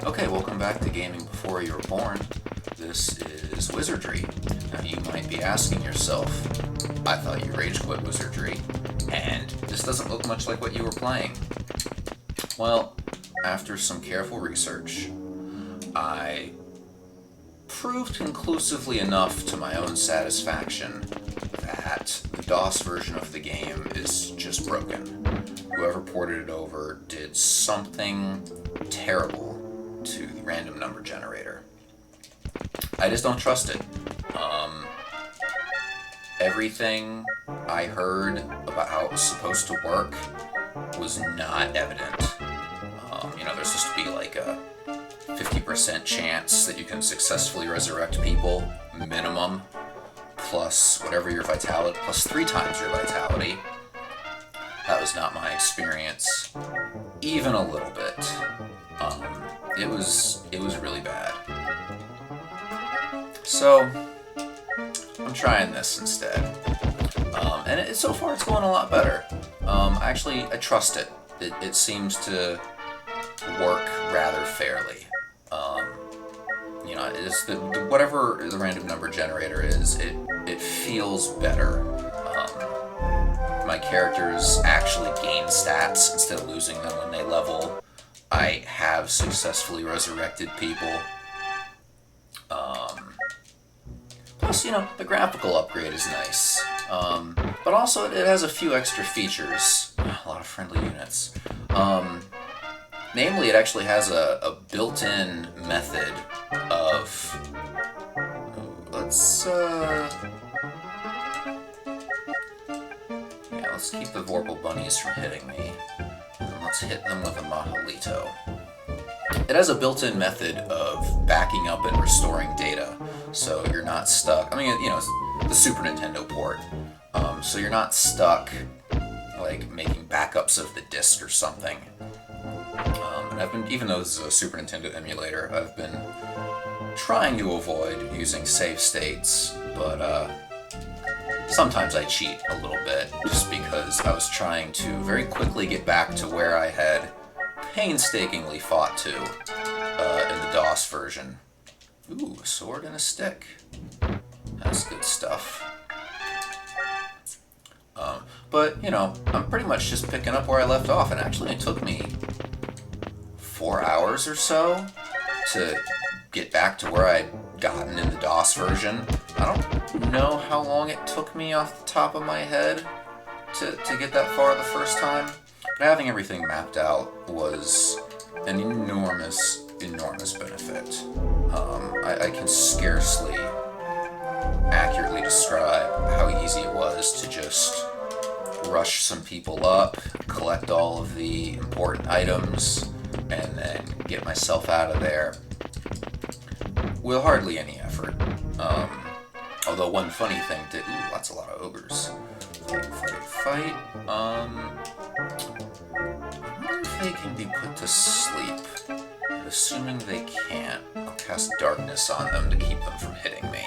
Okay, welcome back to Gaming Before You Were Born. This is Wizardry. Now you might be asking yourself, I thought you rage quit Wizardry, and this doesn't look much like what you were playing. Well, after some careful research, I proved conclusively enough to my own satisfaction that the DOS version of the game is just broken. Whoever ported it over did something terrible to the random number generator. I just don't trust it. Everything I heard about how it was supposed to work was not evident. There's supposed to be like a 50% chance that you can successfully resurrect people, minimum, plus whatever your vitality, plus 3 times your vitality. That was not my experience, even a little bit. It was really bad. So I'm trying this instead, and so far it's going a lot better. I trust it. It seems to work rather fairly. It's whatever the random number generator is, it feels better. My characters actually gain stats instead of losing them when they level. I have successfully resurrected people. Plus, the graphical upgrade is nice. But also, it has a few extra features. A lot of friendly units. Namely, it actually has a built-in method of... Let's keep the Vorpal bunnies from hitting me. And let's hit them with a Mahalito. It has a built-in method of backing up and restoring data, so you're not stuck. It's the Super Nintendo port, so you're not stuck, like, making backups of the disc or something. And I've been, even though this is a Super Nintendo emulator, I've been trying to avoid using save states, but sometimes I cheat a little bit, just because I was trying to very quickly get back to where I had painstakingly fought to in the DOS version. Ooh, a sword and a stick. That's good stuff. But, I'm pretty much just picking up where I left off, and actually it took me 4 hours or so to get back to where I'd gotten in the DOS version. I don't know how long it took me off the top of my head to get that far the first time, but having everything mapped out was an enormous benefit. I can scarcely accurately describe how easy it was to just rush some people up, collect all of the important items, and then get myself out of there with hardly any effort. Although one funny thing that's a lot of ogres. Fight. I wonder if they can be put to sleep. Assuming they can't, I'll cast darkness on them to keep them from hitting me.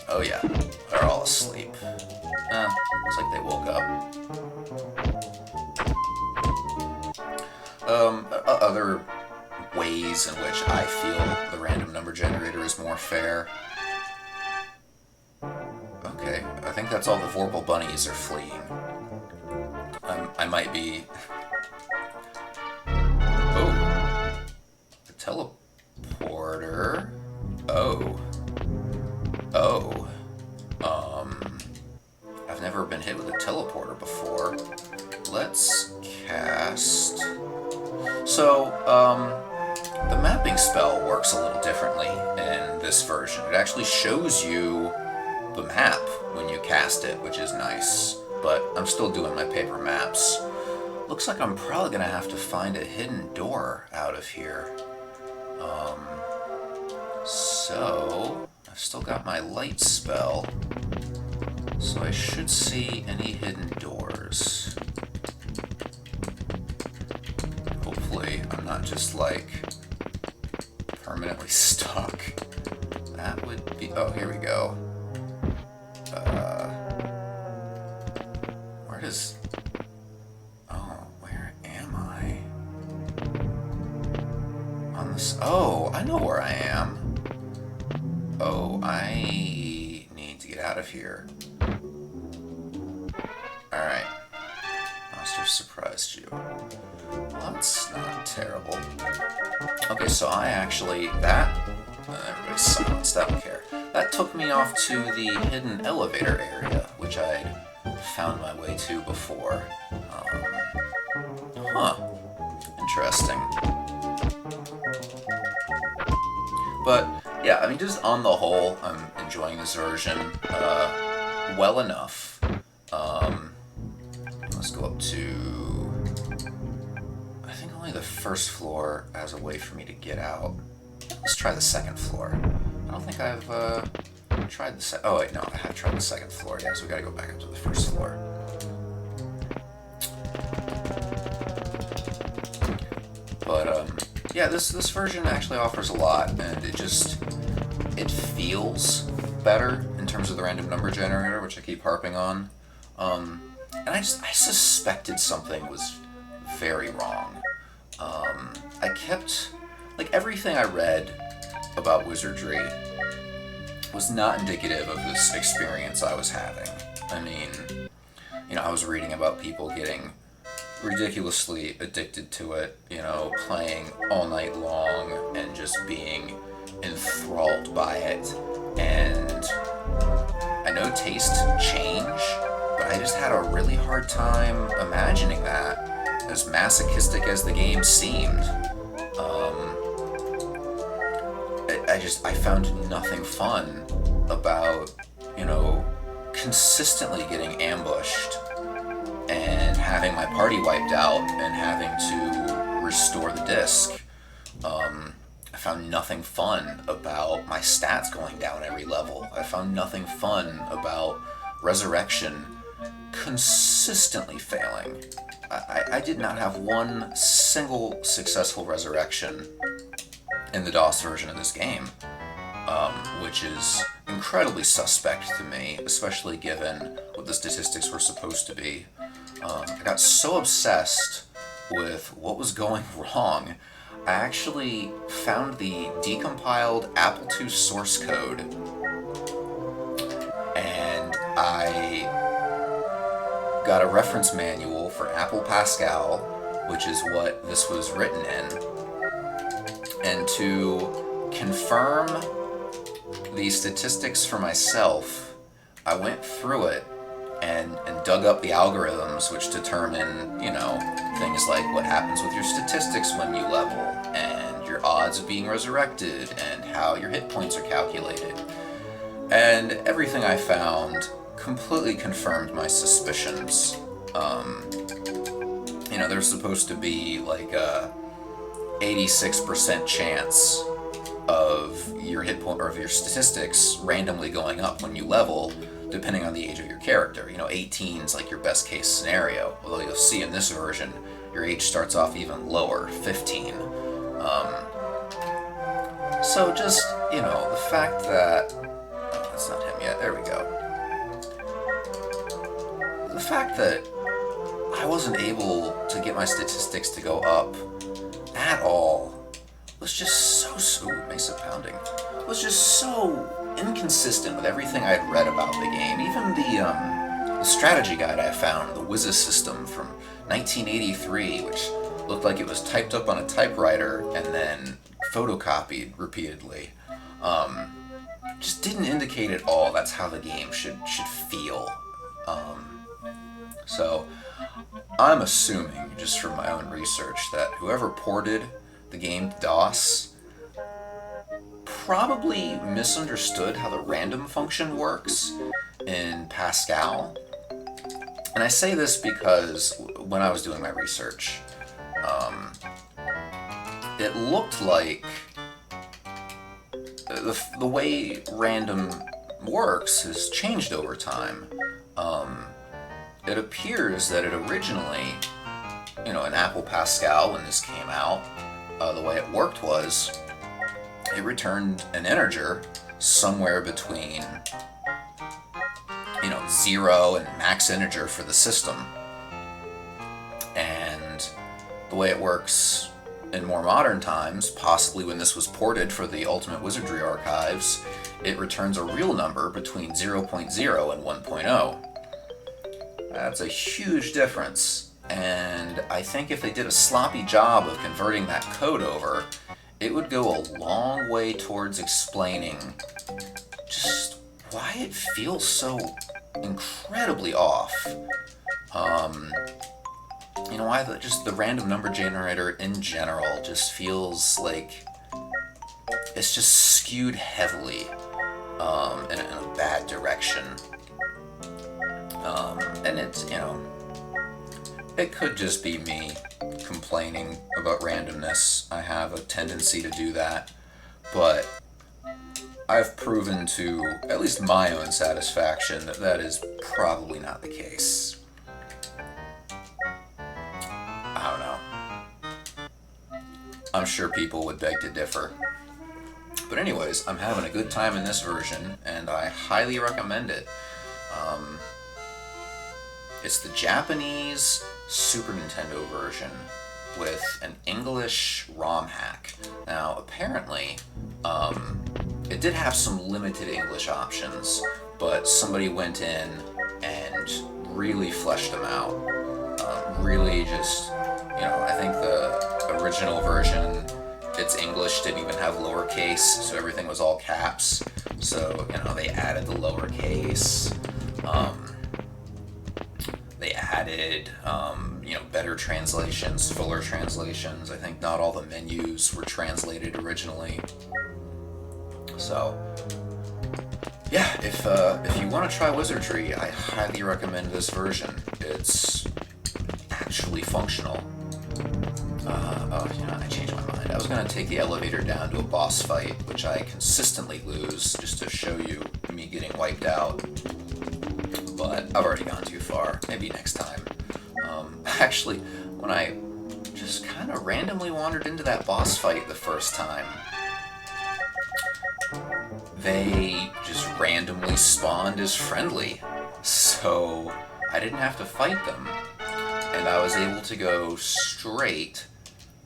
Oh yeah, they're all asleep. Looks like they woke up. Other ways in which I feel the random number generator is more fair. Okay, I think that's all the Vorpal bunnies are fleeing. I might be... Oh. The teleporter. Oh. I've never been hit with a teleporter before. Let's cast... So, the mapping spell works a little differently in this version. It actually shows you the map when you cast it, which is nice. But I'm still doing my paper maps. Looks like I'm probably gonna have to find a hidden door out of here. So I've still got my light spell, so I should see any hidden doors. Hopefully I'm not just like permanently stuck. That would be... Oh, here we go. Where does... Oh, where am I? this... Oh, I know where I am. Oh, I need to get out of here. Alright. Must have surprised you. Well, that's not terrible. Okay, so I actually... everybody's silenced, I don't care. That took me off to the hidden elevator area, which I'd found my way to before. Interesting. But, yeah, I mean, just on the whole, I'm enjoying this version well enough. Let's go up to... I think only the first floor has a way for me to get out. Let's try the second floor. I don't think I've tried the oh wait, no, I have tried the second floor. Yeah, so we gotta go back up to the first floor. But yeah, this version actually offers a lot, and it feels better in terms of the random number generator, which I keep harping on. And I suspected something was very wrong. I kept, like, everything I read about Wizardry was not indicative of this experience I was having. I mean, you know, I was reading about people getting ridiculously addicted to it, you know, playing all night long and just being enthralled by it. And I know tastes change, but I just had a really hard time imagining that, as masochistic as the game seemed. I found nothing fun about, you know, consistently getting ambushed and having my party wiped out and having to restore the disc. I found nothing fun about my stats going down every level. I found nothing fun about resurrection consistently failing. I did not have one single successful resurrection in the DOS version of this game, which is incredibly suspect to me, especially given what the statistics were supposed to be. I got so obsessed with what was going wrong, I actually found the decompiled Apple II source code, and I got a reference manual for Apple Pascal, which is what this was written in. And to confirm the statistics for myself, I went through it and dug up the algorithms which determine, you know, things like what happens with your statistics when you level, and your odds of being resurrected, and how your hit points are calculated. And everything I found completely confirmed my suspicions. You know, there's supposed to be like a 86% chance of your hit point or of your statistics randomly going up when you level, depending on the age of your character. You know, 18's like your best case scenario, although you'll see in this version your age starts off even lower, 15. So just, you know, the fact that... Oh, that's not him yet. There we go. The fact that I wasn't able to get my statistics to go up at all was just so Mesa pounding. Was just so inconsistent with everything I had read about the game. Even the strategy guide I found, the Wizardry system from 1983, which looked like it was typed up on a typewriter and then photocopied repeatedly, just didn't indicate at all that's how the game should feel. So I'm assuming, just from my own research, that whoever ported the game to DOS probably misunderstood how the random function works in Pascal. And I say this because when I was doing my research, it looked like the way random works has changed over time. It appears that it originally, you know, in Apple Pascal, when this came out, the way it worked was it returned an integer somewhere between, you know, 0 and max integer for the system. And the way it works in more modern times, possibly when this was ported for the Ultimate Wizardry archives, it returns a real number between 0.0 and 1.0. That's a huge difference, and I think if they did a sloppy job of converting that code over, it would go a long way towards explaining just why it feels so incredibly off. Why just the random number generator in general just feels like it's just skewed heavily in a bad direction. And it's, it could just be me complaining about randomness. I have a tendency to do that, but I've proven to at least my own satisfaction that that is probably not the case. I don't know. I'm sure people would beg to differ. But anyways, I'm having a good time in this version, and I highly recommend it. It's the Japanese Super Nintendo version with an English ROM hack. Now, apparently, it did have some limited English options, but somebody went in and really fleshed them out. Really just, I think the original version, its English didn't even have lowercase, so everything was all caps. So, they added the lowercase. They added, better translations, fuller translations. I think not all the menus were translated originally. So, yeah, if you want to try Wizardry, I highly recommend this version. It's actually functional. I changed my mind. I was going to take the elevator down to a boss fight, which I consistently lose, just to show you me getting wiped out. But I've already gone too far. Maybe next time. Actually, when I just kind of randomly wandered into that boss fight the first time, they just randomly spawned as friendly. So I didn't have to fight them. And I was able to go straight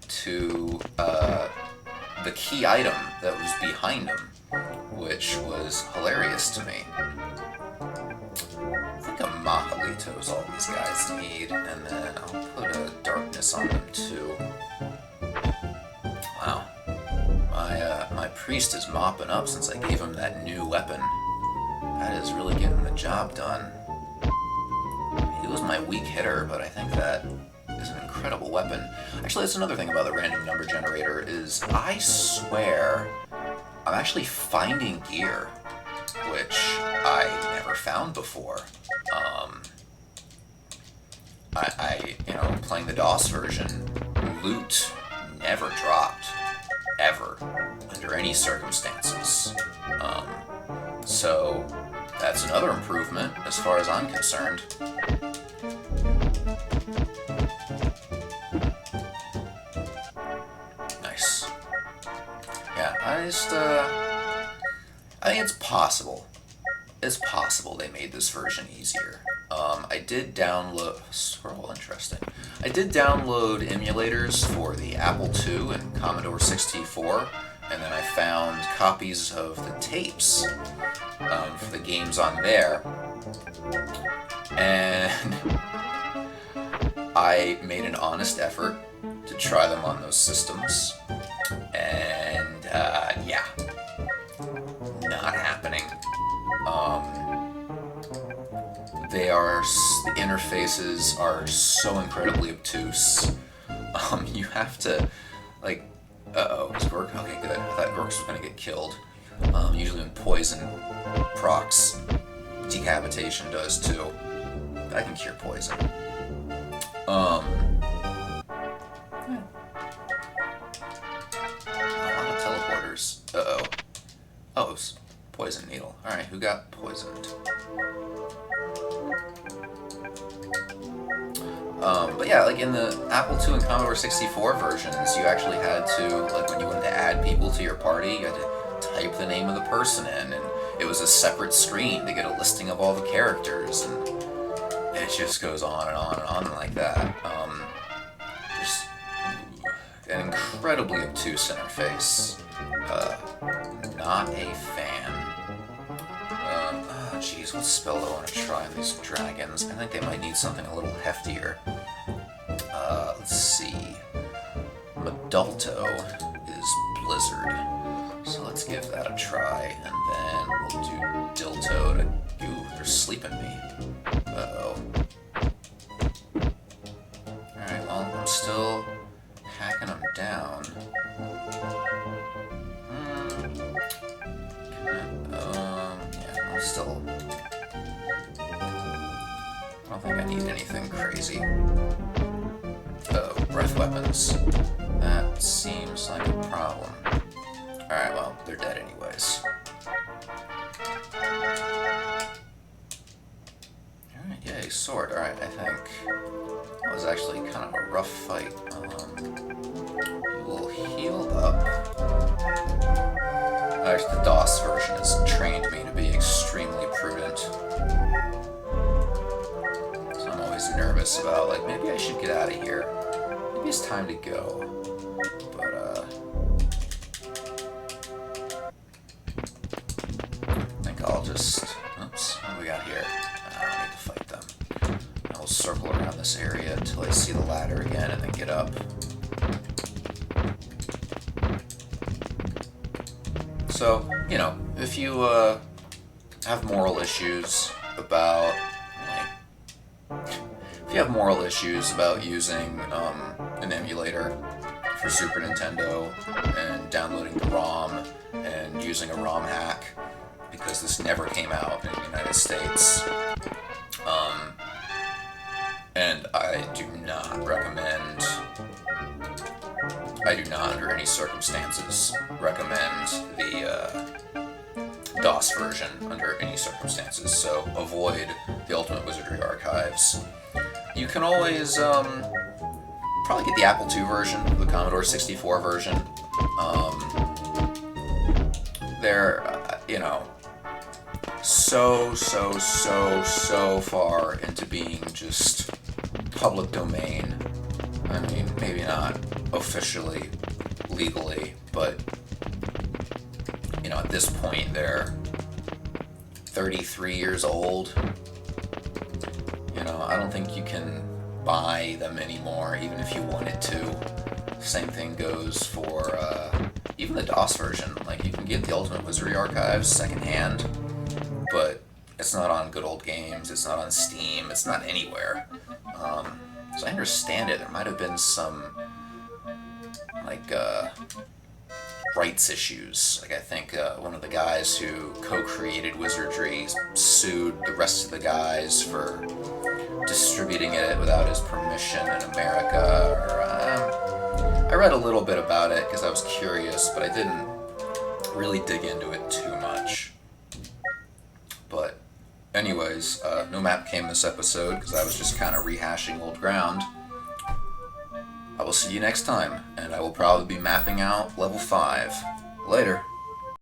to the key item that was behind them, which was hilarious to me. I think a Mahalito is all these guys need, and then I'll put a darkness on them too. Wow. My priest is mopping up since I gave him that new weapon. That is really getting the job done. He was my weak hitter, but I think that is an incredible weapon. Actually, that's another thing about the random number generator is I swear I'm actually finding gear, which I never found before. Playing the DOS version, loot never dropped, ever, under any circumstances. So that's another improvement as far as I'm concerned. Nice. Yeah, I think it's possible. It's possible they made this version easier. I did download... interesting. I did download emulators for the Apple II and Commodore 64, and then I found copies of the tapes for the games on there. And I made an honest effort to try them on those systems. And, yeah. Not happening. The interfaces are so incredibly obtuse. You have to, like, is Gork? Okay, good. I thought Gork was going to get killed. Usually when poison procs, decapitation does too. But I can cure poison. A lot of teleporters. Oh, it's poison needle. Alright, who got poisoned? But yeah, like in the Apple II and Commodore 64 versions, you actually had to, like when you wanted to add people to your party, you had to type the name of the person in, and it was a separate screen to get a listing of all the characters, and it just goes on and on and on like that. Just an incredibly obtuse interface. Not a fan. Jeez, what spell do I want to try on these dragons? I think they might need something a little heftier. Let's see. Madalto is Blizzard. So let's give that a try, and then we'll do Dilto to... Ooh, they're sleeping me. Uh-oh. Alright, well, I'm still hacking them down. Yeah, I'm still... I don't think I need anything crazy. Oh, breath weapons. That seems like a problem. Alright, well, they're dead anyways. Alright, yay, sword. Alright, I think that was actually kind of a rough fight. We'll heal up. Actually, the DOS version has trained me to be extremely prudent. So I'm always nervous about, like, maybe I should get out of here. Maybe it's time to go. But, I think I'll just... Oops, what do we got here? I don't need to fight them. I'll circle around this area until I see the ladder again and then get up. So, you know, if you have moral issues about, if you have moral issues about using an emulator for Super Nintendo and downloading the ROM and using a ROM hack, because this never came out in the United States, and I do not under any circumstances recommend the DOS version under any circumstances, so avoid the Ultimate Wizardry Archives. You can always probably get the Apple II version, the Commodore 64 version. They're, you know, so far into being just public domain. I mean, maybe not officially, legally, but, you know, at this point they're 33 years old. You know, I don't think you can buy them anymore, even if you wanted to. Same thing goes for even the DOS version. Like, you can get the Ultimate Wizardry Archives secondhand, but it's not on Good Old Games, it's not on Steam, it's not anywhere. So I understand it. There might have been some, like, rights issues. Like, I think one of the guys who co-created Wizardry sued the rest of the guys for distributing it without his permission in America. Or, I read a little bit about it because I was curious, but I didn't really dig into it too much. But anyways, no map came this episode because I was just kind of rehashing old ground. I will see you next time, and I will probably be mapping out level 5. Later.